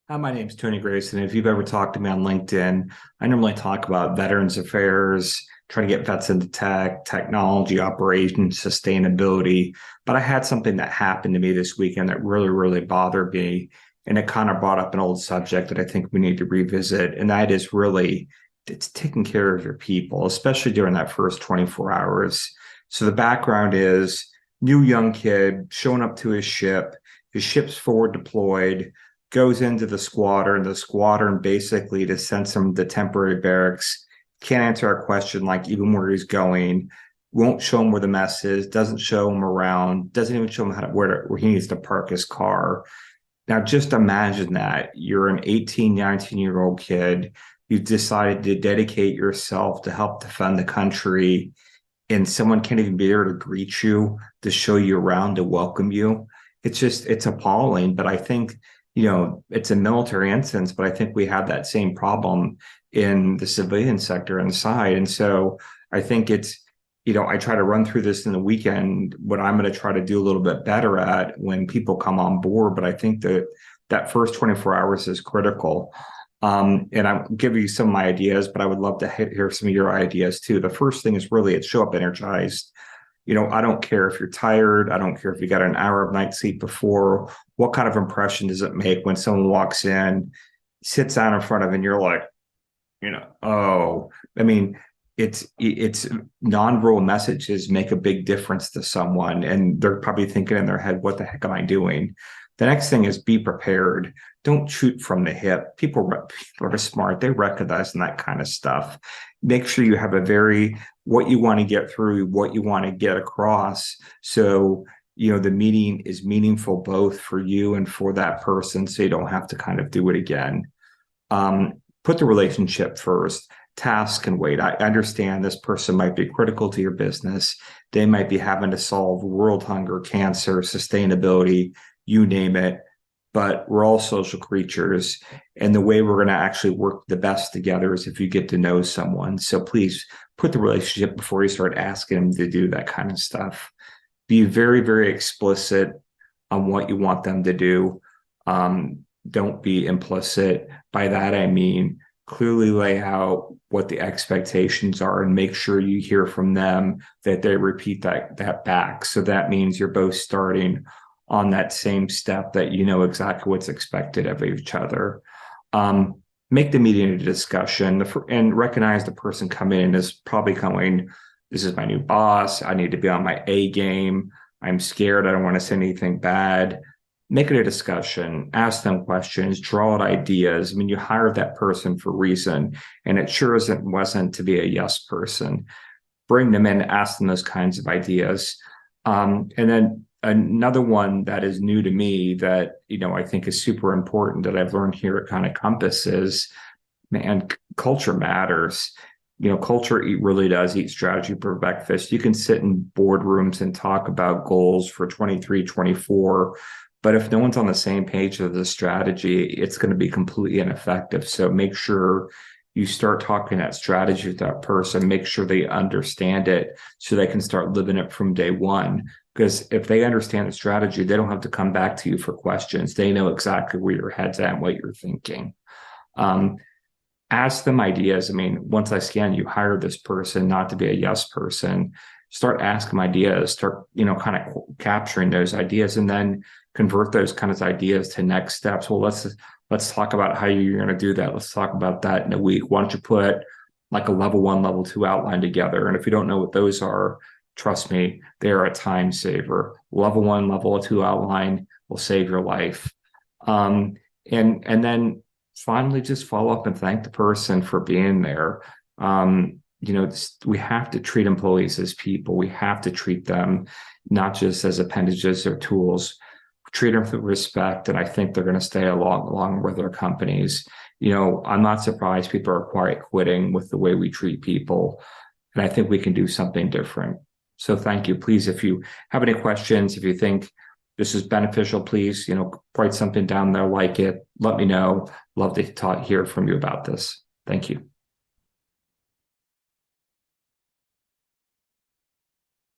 Hi, my name's Tony Grayson. If you've ever talked to me on LinkedIn, I normally talk about Veterans Affairs, trying to get vets into tech, technology, operations, sustainability. But I had something that happened to me this weekend that really, really bothered me. And it kind of brought up an old subject that I think we need to revisit. And that is really it's taking care of your people, especially during that first 24 hours. So the background is new young kid showing up to his ship's forward deployed, goes into the squadron basically to send him to temporary barracks, can't answer our question like even where he's going, won't show him where the mess is, doesn't show him around, doesn't even show him where he needs to park his car. Now just imagine that you're an 18, 19-year-old kid, you've decided to dedicate yourself to help defend the country, and someone can't even be there to greet you, to show you around, to welcome you. It's appalling. But I think, it's a military instance, but I think we have that same problem in the civilian sector inside. And so I think I try to run through this in the weekend, what I'm going to try to do a little bit better at when people come on board. But I think that first 24 hours is critical. And I'll give you some of my ideas, but I would love to hear some of your ideas too. The first thing is really show up energized. I don't care if you're tired. I don't care if you got an hour of night sleep before. What kind of impression does it make when someone walks in, sits down in front of, and you're like, oh, I mean, it's nonverbal messages make a big difference to someone, and they're probably thinking in their head, what the heck am I doing? The next thing is be prepared. Don't shoot from the hip. People are smart. They recognize that kind of stuff. Make sure you have what you want to get through, what you want to get across. So, the meeting is meaningful both for you and for that person, so you don't have to kind of do it again. Put the relationship first. Task and wait. I understand this person might be critical to your business. They might be having to solve world hunger, cancer, sustainability, you name it. But we're all social creatures. And the way we're going to actually work the best together is if you get to know someone. So please put the relationship before you start asking them to do that kind of stuff. Be very, very explicit on what you want them to do. Don't be implicit. By that, I mean, clearly lay out what the expectations are and make sure you hear from them that they repeat that back. So that means you're both starting on that same step, that you know exactly what's expected of each other. Make the meeting a discussion and recognize the person coming in is probably going, this is my new boss. I need to be on my A game. I'm scared. I don't want to say anything bad. Make it a discussion, ask them questions, draw out ideas. I mean, you hired that person for a reason, and it sure wasn't to be a yes person. Bring them in, ask them those kinds of ideas. And then another one that is new to me that, I think is super important that I've learned here at kind of Compass is, man, culture matters. Culture really does eat strategy for breakfast. You can sit in boardrooms and talk about goals for 23, 24, but if no one's on the same page of the strategy, it's going to be completely ineffective. So make sure you start talking that strategy with that person, make sure they understand it so they can start living it from day one. Because if they understand the strategy, they don't have to come back to you for questions. They know exactly where your head's at and what you're thinking. Ask them ideas. I mean, once you hire this person not to be a yes person, start asking ideas, start, kind of capturing those ideas, and then convert those kind of ideas to next steps. Well, let's talk about how you're going to do that. Let's talk about that in a week. Why don't you put like a level 1, level 2 outline together? And if you don't know what those are, trust me, they are a time saver. Level 1, level 2 outline will save your life. And then finally, just follow up and thank the person for being there. We have to treat employees as people. We have to treat them not just as appendages or tools. Treat them with respect, and I think they're going to stay along with their companies. I'm not surprised people are quitting with the way we treat people, and I think we can do something different. So thank you. Please, if you have any questions, if you think this is beneficial, please, write something down there, like it, let me know. Love to hear from you about this. Thank you.